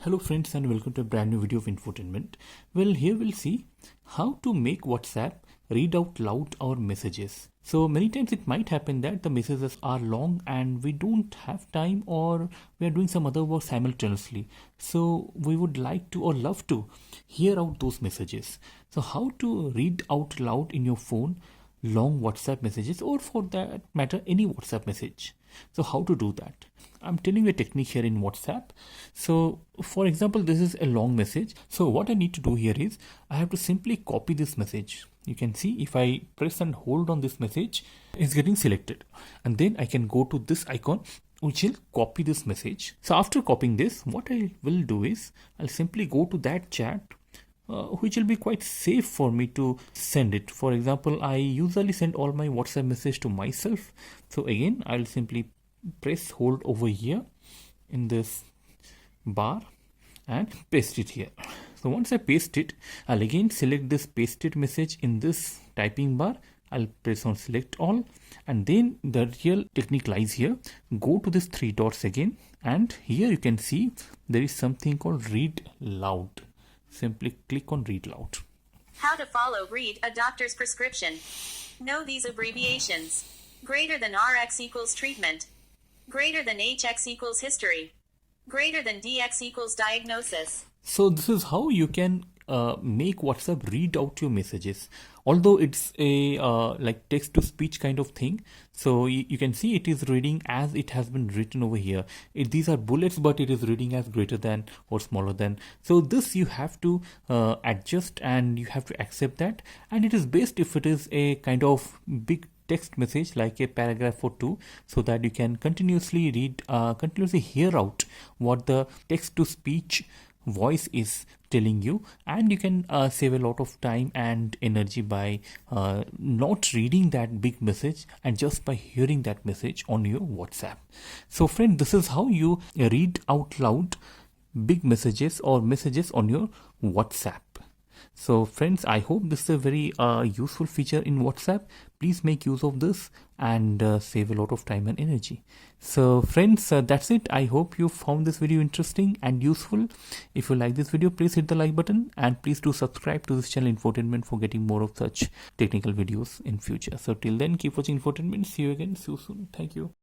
Hello friends and welcome to a brand new video of infotainment. Well, here we'll see how to make WhatsApp read out loud our messages. So many times it might happen that the messages are long and we don't have time, or we are doing some other work simultaneously. So we would like to or love to hear out those messages. So how to read out loud in your phone long WhatsApp messages, or for that matter any WhatsApp message. So how to do that? I'm telling you a technique here in WhatsApp. So for example, this is a long message. So what I need to do here is I have to simply copy this message. You can see if I press and hold on this message, it's getting selected. And then I can go to this icon which will copy this message. So after copying this, what I will do is I'll simply go to that chat which will be quite safe for me to send it. For example, I usually send all my WhatsApp message to myself. So again, I'll simply press hold over here in this bar and paste it here. So once I paste it, I'll again select this pasted message in this typing bar. I'll press on select all, and then the real technique lies here. Go to this three dots again, and here you can see there is something called read loud. Simply click on read loud. How to follow read a doctor's prescription. Know these abbreviations. Greater than Rx equals treatment. Greater than HX equals history. Greater than DX equals diagnosis. So this is how you can make WhatsApp read out your messages. Although it's a like text to speech kind of thing, so you can see it is reading as it has been written over here. These are bullets, but it is reading as greater than or smaller than. So this you have to adjust, and you have to accept that. And it is best if it is a kind of big text message like a paragraph or two, so that you can continuously read, continuously hear out what the text to speech voice is telling you, and you can save a lot of time and energy by not reading that big message and just by hearing that message on your WhatsApp. So friend, this is how you read out loud big messages or messages on your WhatsApp. So friends, I hope this is a very useful feature in WhatsApp. Please make use of this and save a lot of time and energy. So friends, that's it. I hope you found this video interesting and useful. If you like this video, please hit the like button, and please do subscribe to this channel Infotainment for getting more of such technical videos in future. So till then, keep watching Infotainment. See you again so soon. Thank you.